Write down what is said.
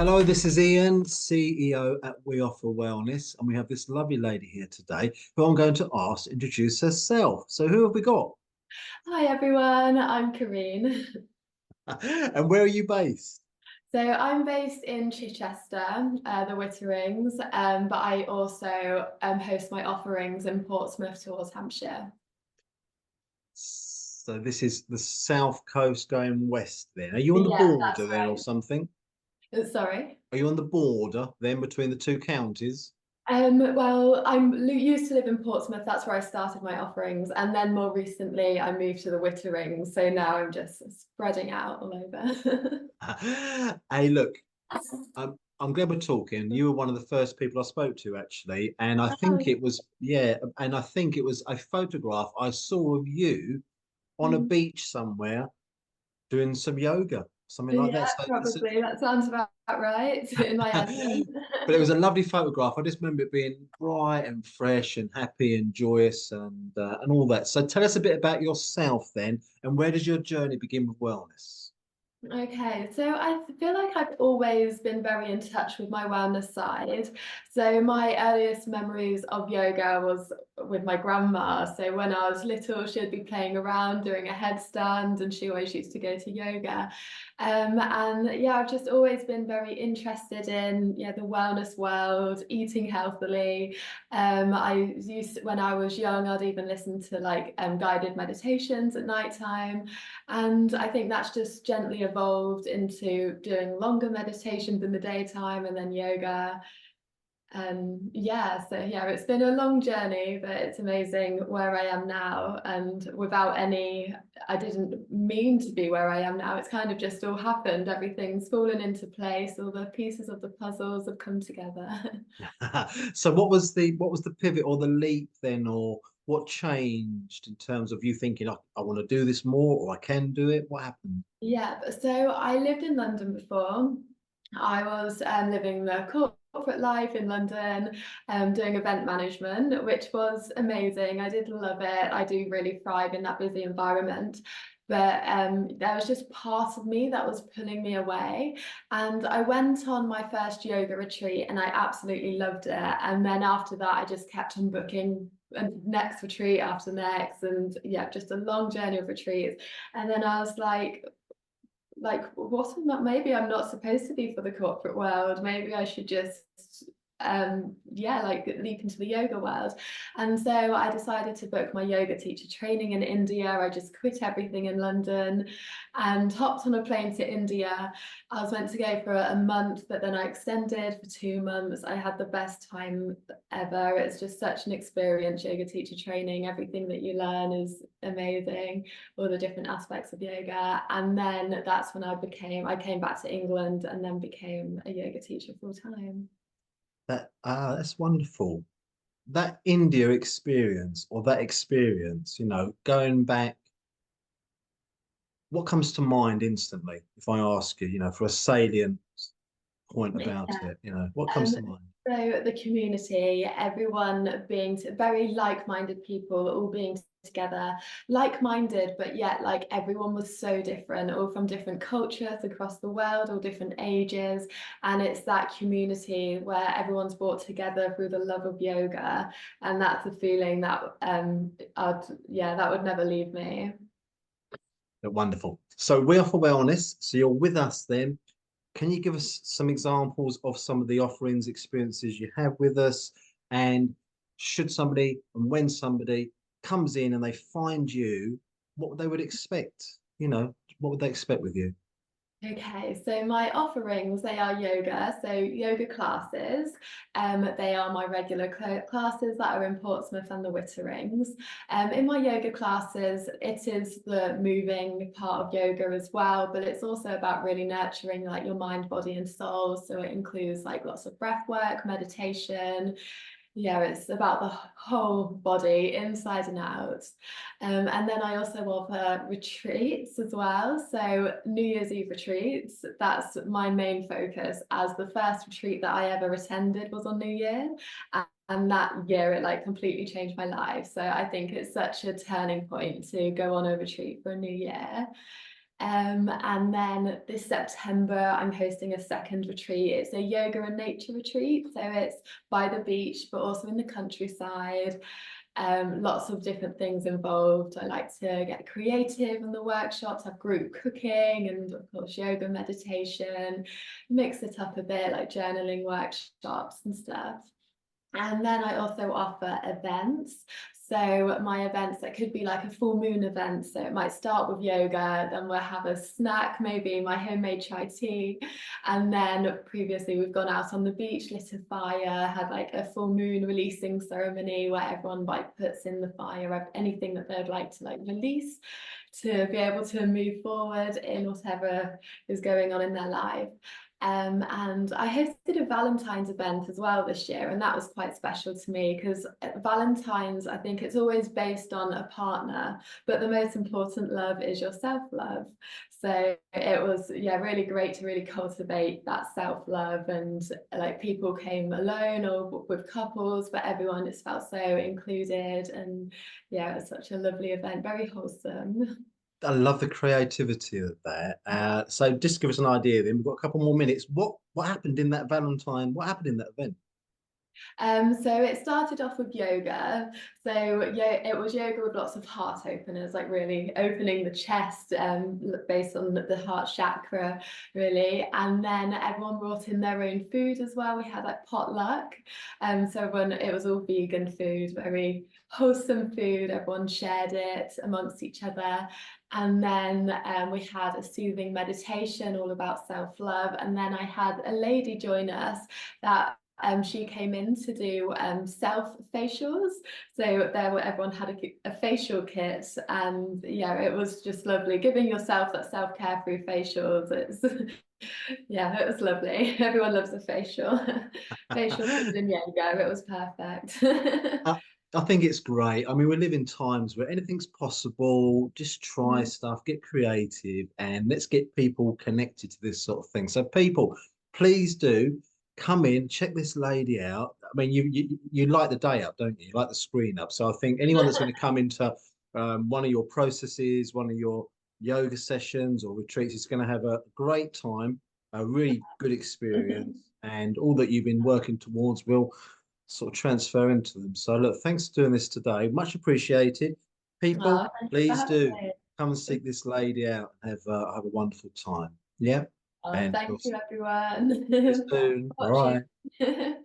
Hello, this is Ian, CEO at We Offer Wellness, and we have this lovely lady here today who I'm going to ask to introduce herself. So, who have we got? Hi everyone, I'm Corine. And where are you based? So I'm based in Chichester, the Witterings, but I also host my offerings in Portsmouth towards Hampshire. So, this is the south coast going west then. Are you on the Yeah, border that's then or something? Sorry. Are you on the border then between the two counties? Well, used to live in Portsmouth. That's where I started my offerings, and then more recently I moved to the Witterings. So now I'm just spreading out all over. Hey, look, I'm glad we're talking. You were one of the first people I spoke to, actually, and I think Oh, it was, yeah, and I think it was a photograph I saw of you on a beach somewhere doing some yoga, something like yeah, that. So, probably. That sounds about right in my head. but it was a lovely photograph. I just remember it being bright and fresh and happy and joyous and all that. So, tell us a bit about yourself then, and where does your journey begin with wellness? Okay, so I feel like I've always been very in touch with my wellness side. So my earliest memories of yoga was with my grandma. So when I was little, she'd be playing around doing a headstand, and she always used to go to yoga. And yeah, I've just always been very interested in the wellness world, eating healthily. When I was young, I'd even listen to like guided meditations at night time. And I think that's just gently evolved into doing longer meditations in the daytime and then yoga. So it's been a long journey, but it's amazing where I am now. And I didn't mean to be where I am now. It's kind of just all happened. Everything's fallen into place. All the pieces of the puzzles have come together. So what was the pivot or the leap then, or what changed in terms of you thinking I want to do this more or I can do it? What happened? Yeah, so I lived in London before. I was living the corporate life in London, doing event management, which was amazing. I did love it. I do really thrive in that busy environment. But there was just part of me that was pulling me away. And I went on my first yoga retreat and I absolutely loved it. And then after that, I just kept on booking a next retreat after next. And yeah, just a long journey of retreats. And then I was like what am I, maybe I'm not supposed to be for the corporate world. Maybe I should just like leap into the yoga world. And so I decided to book my yoga teacher training in India. I just quit everything in London and hopped on a plane to India. I was meant to go for a month, but then I extended for 2 months. I had the best time ever. It's just such an experience, yoga teacher training. Everything that you learn is amazing, all the different aspects of yoga. And then that's when I came back to England and then became a yoga teacher full time. That's wonderful. That India experience or that experience, going back, what comes to mind instantly if I ask you, for a salient point about Yeah. it, what comes Um, to mind? so the community, everyone being very like-minded people, all being together, like-minded, but yet like everyone was so different, all from different cultures across the world, all different ages. And it's that community where everyone's brought together through the love of yoga. And that's a feeling that that would never leave me. Wonderful. So we offer wellness. So you're with us then. Can you give us some examples of some of the offerings, experiences you have with us? And should somebody and when somebody comes in and they find you, what they would expect? What would they expect with you? Okay, so my offerings, they are yoga, so yoga classes. They are my regular classes that are in Portsmouth and the Witterings. In my yoga classes, it is the moving part of yoga as well, but it's also about really nurturing like your mind, body, and soul. So it includes like lots of breath work, meditation. Yeah, it's about the whole body, inside and out. And then I also offer retreats as well. So New Year's Eve retreats, that's my main focus, as the first retreat that I ever attended was on New Year. And that year it like completely changed my life. So I think it's such a turning point to go on a retreat for a new year. And then this September, I'm hosting a second retreat. It's a yoga and nature retreat. So it's by the beach, but also in the countryside. Lots of different things involved. I like to get creative in the workshops, have group cooking and of course yoga, meditation, mix it up a bit like journaling workshops and stuff. And then I also offer events. So my events, that could be like a full moon event. So it might start with yoga, then we'll have a snack, maybe my homemade chai tea. And then previously we've gone out on the beach, lit a fire, had like a full moon releasing ceremony where everyone like puts in the fire anything that they'd like to like release to be able to move forward in whatever is going on in their life. And I hosted a Valentine's event as well this year, and that was quite special to me because Valentine's, I think it's always based on a partner, but the most important love is your self-love. So it was, yeah, really great to really cultivate that self-love, and like people came alone or with couples, but everyone just felt so included, and yeah, it was such a lovely event, very wholesome. I love the creativity of that. So just give us an idea then. We've got a couple more minutes. What happened in that Valentine? What happened in that event? So it started off with yoga. So yeah, it was yoga with lots of heart openers, like really opening the chest, based on the heart chakra, really. And then everyone brought in their own food as well. We had like potluck. So everyone, it was all vegan food, very wholesome food. Everyone shared it amongst each other. And then we had a soothing meditation all about self-love. And then I had a lady join us that she came in to do self facials. So there everyone had a facial kit, and yeah, it was just lovely giving yourself that self-care through facials. It's yeah, it was lovely. Everyone loves a facial. Facial food and yoga, it was perfect. I, I think it's great. I mean, we live in times where anything's possible. Just try Mm. stuff, get creative, and let's get people connected to this sort of thing. So, people, please do come in, check this lady out. I mean, you light the day up, don't you? You light the screen up. So, I think anyone that's going to come into one of your processes, one of your yoga sessions or retreats is going to have a great time, a really good experience, and all that you've been working towards will sort of transfer into them. So look, thanks for doing this today. Much appreciated. People, Oh, thank you for please having do me. come and seek this lady out and have a wonderful time. Yeah. Oh, And we'll thank see you, everyone. you Thanks soon. for Bye. watching.